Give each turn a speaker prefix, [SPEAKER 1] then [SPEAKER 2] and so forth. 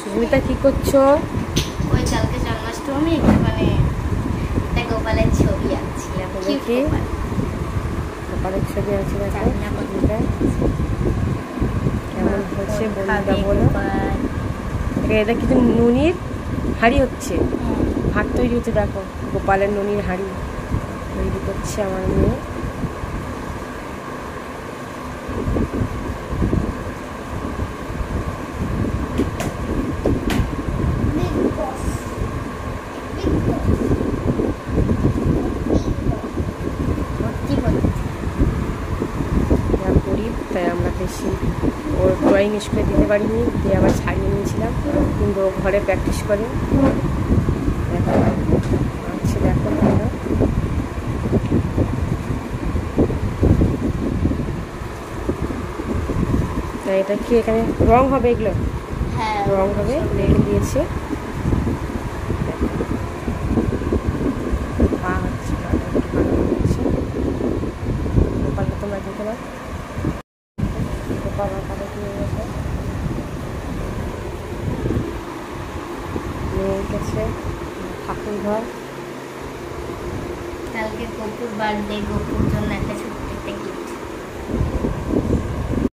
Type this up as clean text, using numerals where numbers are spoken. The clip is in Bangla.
[SPEAKER 1] সুস্মিতা কি করছো?
[SPEAKER 2] ওই কালকে জন্মাষ্টমী মানে একটা গোপালের ছবি আঁকছিলাম।
[SPEAKER 1] কি গোপালের ছবি আছে? কেমন হচ্ছে বন্ধুরা বলো। এটা কিছু নুনির হাঁড়ি হচ্ছে, ভাত তৈরি হচ্ছে। দেখো গোপালের নুনির হাঁড়ি তৈরি করছে আমার মেয়ে। তাই আমরা বেশি ওর ড্রয়িং স্কুলে দিতে পারিনি, দিয়ে আবার ছাড়িয়ে নিয়েছিলাম, কিন্তু ও ঘরে প্র্যাকটিস করে। আচ্ছা দেখো তোমরা, এটা কি এখানে রং হবে? এগুলো রং হবে, রেখে দিয়েছে। গোপালটা তোমরা দেখে নাও, গোপাল আঁকাটা দিয়ে গেছে। মেয়ে গেছে ঠাকুর ঘর।
[SPEAKER 2] কালকে গপুর বার্থডে, গপুর জন্য একটা ছোট্ট একটা গিফট।